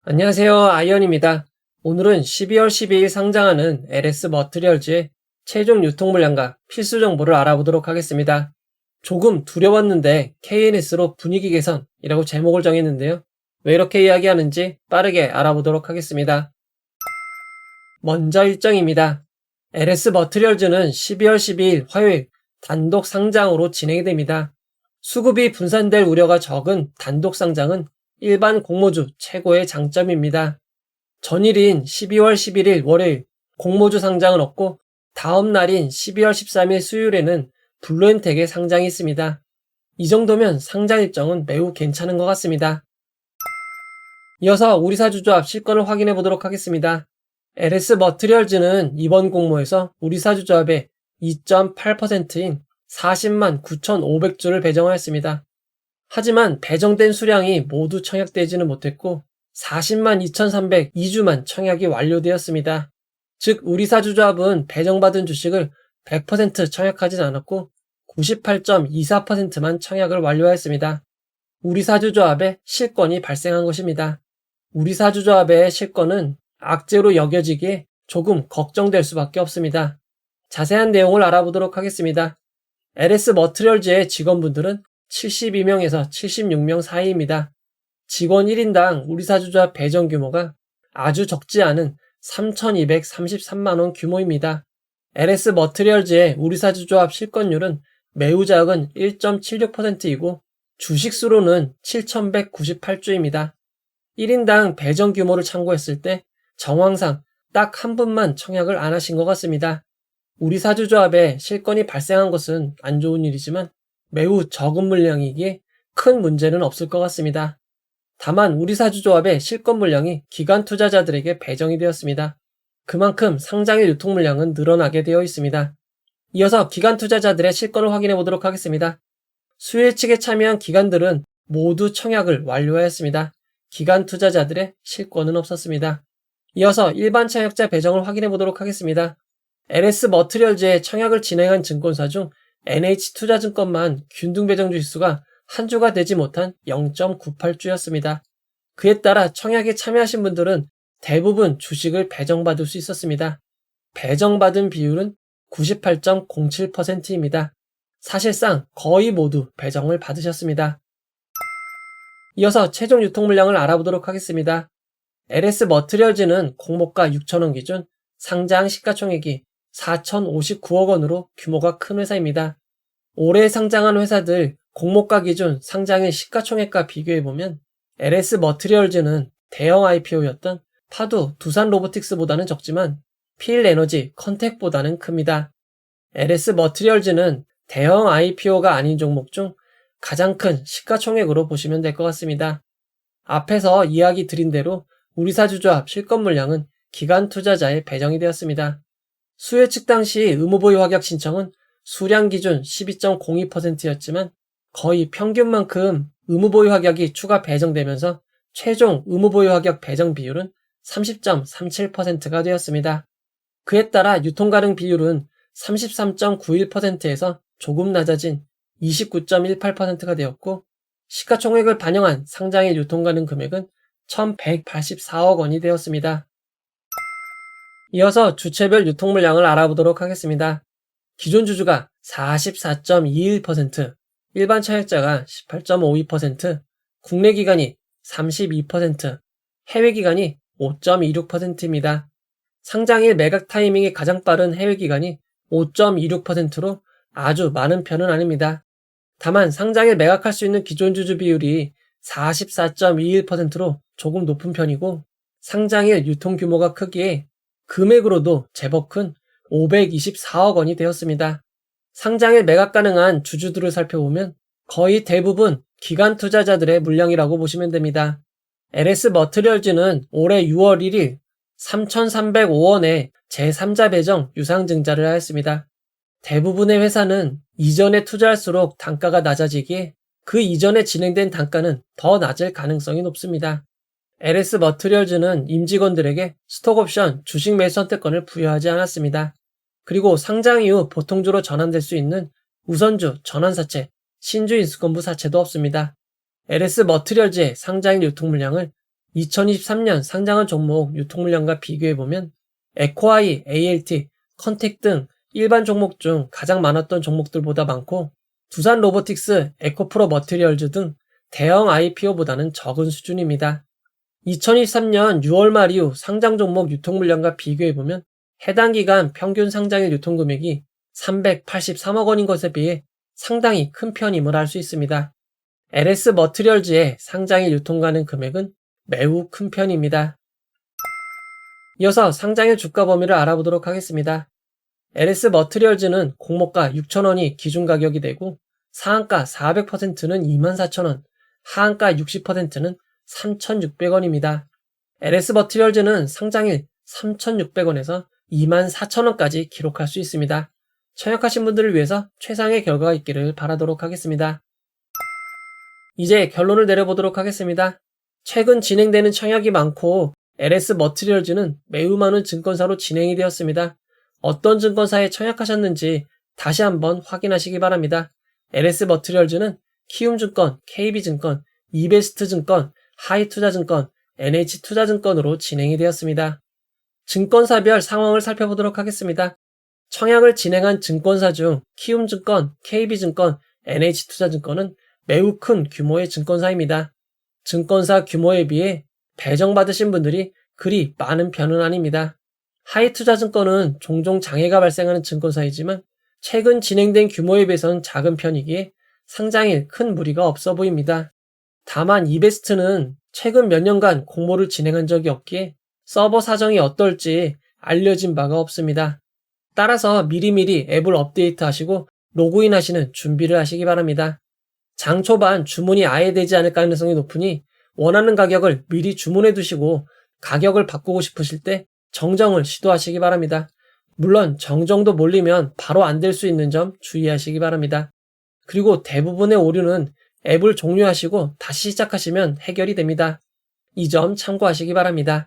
안녕하세요. 아이언입니다. 오늘은 12월 12일 상장하는 LS 머티리얼즈의 최종 유통 물량과 필수 정보를 알아보도록 하겠습니다. 조금 두려웠는데 KNS로 분위기 개선이라고 제목을 정했는데요. 왜 이렇게 이야기하는지 빠르게 알아보도록 하겠습니다. 먼저 일정입니다. LS 머티리얼즈는 12월 12일 화요일 단독 상장으로 진행이 됩니다. 수급이 분산될 우려가 적은 단독 상장은 일반 공모주 최고의 장점입니다. 전일인 12월 11일 월요일 공모주 상장은 없고 다음 날인 12월 13일 수요일에는 블루엔텍의 상장이 있습니다. 이 정도면 상장 일정은 매우 괜찮은 것 같습니다. 이어서 우리사주조합 실권을 확인해 보도록 하겠습니다. LS 머티리얼즈는 이번 공모에서 우리사주조합의 2.8%인 40만 9,500주를 배정하였습니다. 하지만 배정된 수량이 모두 청약되지는 못했고 40만 2,302주만 청약이 완료되었습니다. 즉 우리사주조합은 배정받은 주식을 100% 청약하진 않았고 98.24%만 청약을 완료하였습니다. 우리사주조합의 실권이 발생한 것입니다. 우리사주조합의 실권은 악재로 여겨지기에 조금 걱정될 수밖에 없습니다. 자세한 내용을 알아보도록 하겠습니다. LS 머티리얼즈의 직원분들은 72명에서 76명 사이입니다. 직원 1인당 우리사주조합 배정 규모가 아주 적지 않은 3,233만원 규모입니다. LS 머티리얼즈의 우리사주조합 실권율은 매우 작은 1.76%이고 주식수로는 7,198주입니다. 1인당 배정 규모를 참고했을 때 정황상 딱 한 분만 청약을 안 하신 것 같습니다. 우리사주조합에 실권이 발생한 것은 안 좋은 일이지만 매우 적은 물량이기에 큰 문제는 없을 것 같습니다. 다만 우리사주조합의 실권 물량이 기관 투자자들에게 배정이 되었습니다. 그만큼 상장일 유통 물량은 늘어나게 되어 있습니다. 이어서 기관 투자자들의 실권을 확인해 보도록 하겠습니다. 수혜 측에 참여한 기관들은 모두 청약을 완료하였습니다. 기관 투자자들의 실권은 없었습니다. 이어서 일반 청약자 배정을 확인해 보도록 하겠습니다. LS 머티리얼즈의 청약을 진행한 증권사 중 NH투자증권만 균등 배정 주식수가 한 주가 되지 못한 0.98주였습니다. 그에 따라 청약에 참여하신 분들은 대부분 주식을 배정받을 수 있었습니다. 배정받은 비율은 98.07%입니다. 사실상 거의 모두 배정을 받으셨습니다. 이어서 최종 유통 물량을 알아보도록 하겠습니다. LS 머티리얼즈는 공모가 6,000원 기준 상장 시가총액이 4,059억 원으로 규모가 큰 회사입니다. 올해 상장한 회사들 공모가 기준 상장일 시가총액과 비교해보면 LS 머티리얼즈는 대형 IPO였던 파두 두산 로보틱스보다는 적지만 필에너지 컨텍보다는 큽니다. LS 머티리얼즈는 대형 IPO가 아닌 종목 중 가장 큰 시가총액으로 보시면 될 것 같습니다. 앞에서 이야기 드린 대로 우리사주조합 실권 물량은 기관 투자자에 배정이 되었습니다. 수혜 측 당시 의무보유 확약 신청은 수량 기준 12.02%였지만 거의 평균만큼 의무보유 확약이 추가 배정되면서 최종 의무보유 확약 배정 비율은 30.37%가 되었습니다. 그에 따라 유통가능 비율은 33.91%에서 조금 낮아진 29.18%가 되었고 시가총액을 반영한 상장일 유통가능 금액은 1,184억 원이 되었습니다. 이어서 주체별 유통 물량을 알아보도록 하겠습니다. 기존 주주가 44.21%, 일반 청약자가 18.52%, 국내 기관이 32%, 해외 기관이 5.26%입니다. 상장일 매각 타이밍이 가장 빠른 해외 기관이 5.26%로 아주 많은 편은 아닙니다. 다만 상장일 매각할 수 있는 기존 주주 비율이 44.21%로 조금 높은 편이고 상장일 유통 규모가 크기에 금액으로도 제법 큰 524억 원이 되었습니다. 상장일 매각 가능한 주주들을 살펴보면 거의 대부분 기관 투자자들의 물량이라고 보시면 됩니다. LS 머티리얼즈는 올해 6월 1일 3,305원에 제3자 배정 유상증자를 하였습니다. 대부분의 회사는 이전에 투자할수록 단가가 낮아지기에 그 이전에 진행된 단가는 더 낮을 가능성이 높습니다. LS 머티리얼즈는 임직원들에게 스톡옵션 주식 매수 선택권을 부여하지 않았습니다. 그리고 상장 이후 보통주로 전환될 수 있는 우선주, 전환사채, 신주 인수권부 사채도 없습니다. LS 머티리얼즈의 상장일 유통 물량을 2023년 상장한 종목 유통물량과 비교해보면 에코아이, ALT, 컨택 등 일반 종목 중 가장 많았던 종목들보다 많고 두산 로보틱스, 에코프로 머티리얼즈 등 대형 IPO보다는 적은 수준입니다. 2023년 6월 말 이후 상장 종목 유통물량과 비교해보면 해당 기간 평균 상장일 유통금액이 383억 원인 것에 비해 상당히 큰 편임을 알 수 있습니다. LS 머티리얼즈의 상장일 유통 가능 금액은 매우 큰 편입니다. 이어서 상장일 주가 범위를 알아보도록 하겠습니다. LS 머티리얼즈는 공모가 6,000원이 기준 가격이 되고 상한가 400%는 24,000원, 하한가 60%는 3,600원입니다. LS 머티리얼즈는 상장일 3,600원에서 24,000원까지 기록할 수 있습니다. 청약하신 분들을 위해서 최상의 결과가 있기를 바라도록 하겠습니다. 이제 결론을 내려보도록 하겠습니다. 최근 진행되는 청약이 많고 LS 머티리얼즈는 매우 많은 증권사로 진행이 되었습니다. 어떤 증권사에 청약하셨는지 다시 한번 확인하시기 바랍니다. LS 머티리얼즈는 키움증권, KB증권, 이베스트증권, 하이투자증권, NH투자증권으로 진행이 되었습니다. 증권사별 상황을 살펴보도록 하겠습니다. 청약을 진행한 증권사 중 키움증권, KB증권, NH투자증권은 매우 큰 규모의 증권사입니다. 증권사 규모에 비해 배정받으신 분들이 그리 많은 편은 아닙니다. 하이투자증권은 종종 장애가 발생하는 증권사이지만 최근 진행된 규모에 비해서는 작은 편이기에 상장일 큰 무리가 없어 보입니다. 다만 이베스트는 최근 몇 년간 공모를 진행한 적이 없기에 서버 사정이 어떨지 알려진 바가 없습니다. 따라서 미리미리 앱을 업데이트하시고 로그인하시는 준비를 하시기 바랍니다. 장 초반 주문이 아예 되지 않을 가능성이 높으니 원하는 가격을 미리 주문해 두시고 가격을 바꾸고 싶으실 때 정정을 시도하시기 바랍니다. 물론 정정도 몰리면 바로 안 될 수 있는 점 주의하시기 바랍니다. 그리고 대부분의 오류는 앱을 종료하시고 다시 시작하시면 해결이 됩니다. 이 점 참고하시기 바랍니다.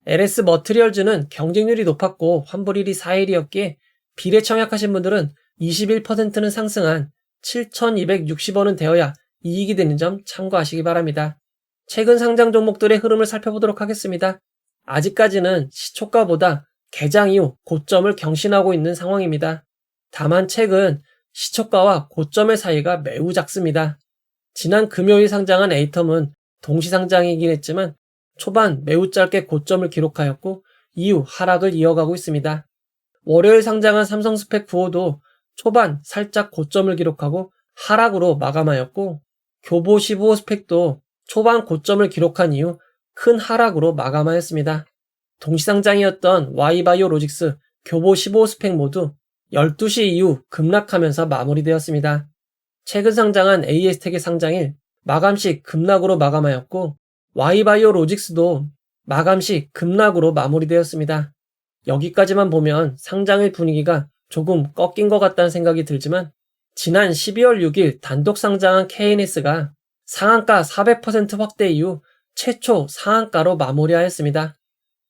LS 머티리얼즈는 경쟁률이 높았고 환불일이 4일이었기에 비례 청약하신 분들은 21%는 상승한 7,260원은 되어야 이익이 되는 점 참고하시기 바랍니다. 최근 상장 종목들의 흐름을 살펴보도록 하겠습니다. 아직까지는 시초가보다 개장 이후 고점을 경신하고 있는 상황입니다. 다만 최근 시초가와 고점의 사이가 매우 작습니다. 지난 금요일 상장한 에이텀은 동시상장이긴 했지만 초반 매우 짧게 고점을 기록하였고 이후 하락을 이어가고 있습니다. 월요일 상장한 삼성스펙 9호도 초반 살짝 고점을 기록하고 하락으로 마감하였고 교보 15호 스펙도 초반 고점을 기록한 이후 큰 하락으로 마감하였습니다. 동시상장이었던 Y바이오로직스, 교보 15호 스펙 모두 12시 이후 급락하면서 마무리되었습니다. 최근 상장한 AS텍의 상장일 마감시 급락으로 마감하였고 Y바이오로직스도 마감시 급락으로 마무리되었습니다. 여기까지만 보면 상장일 분위기가 조금 꺾인 것 같다는 생각이 들지만 지난 12월 6일 단독 상장한 KNS가 상한가 400% 확대 이후 최초 상한가로 마무리하였습니다.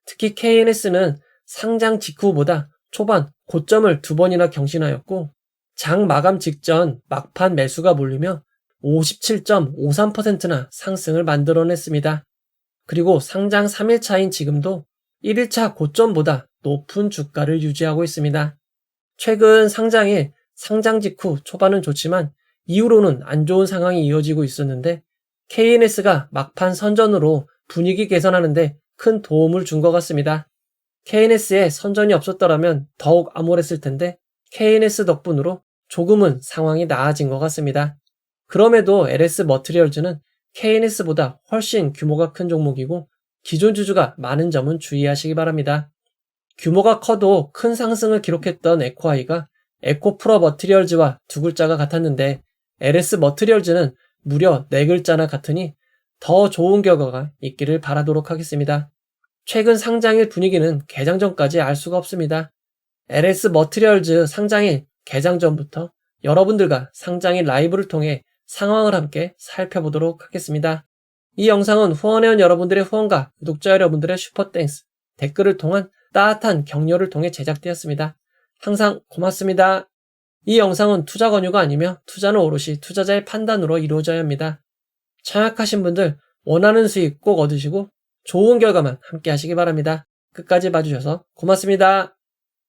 특히 KNS는 상장 직후보다 초반 고점을 2번이나 경신하였고 장 마감 직전 막판 매수가 몰리며 57.53%나 상승을 만들어냈습니다. 그리고 상장 3일차인 지금도 1일차 고점보다 높은 주가를 유지하고 있습니다. 최근 상장일 상장 직후 초반은 좋지만 이후로는 안 좋은 상황이 이어지고 있었는데 KNS가 막판 선전으로 분위기 개선하는데 큰 도움을 준 것 같습니다. KNS에 선전이 없었더라면 더욱 암울했을 텐데 KNS 덕분으로 조금은 상황이 나아진 것 같습니다. 그럼에도 LS 머티리얼즈는 KNS보다 훨씬 규모가 큰 종목이고 기존 주주가 많은 점은 주의하시기 바랍니다. 규모가 커도 큰 상승을 기록했던 에코아이가 에코프로 머티리얼즈와 두 글자가 같았는데 LS 머티리얼즈는 무려 네 글자나 같으니 더 좋은 결과가 있기를 바라도록 하겠습니다. 최근 상장일 분위기는 개장 전까지 알 수가 없습니다. LS 머티리얼즈 상장일 개장 전부터 여러분들과 상장일 라이브를 통해 상황을 함께 살펴보도록 하겠습니다. 이 영상은 후원회원 여러분들의 후원과 구독자 여러분들의 슈퍼땡스, 댓글을 통한 따뜻한 격려를 통해 제작되었습니다. 항상 고맙습니다. 이 영상은 투자 권유가 아니며 투자는 오롯이 투자자의 판단으로 이루어져야 합니다. 청약하신 분들 원하는 수익 꼭 얻으시고 좋은 결과만 함께 하시기 바랍니다. 끝까지 봐주셔서 고맙습니다.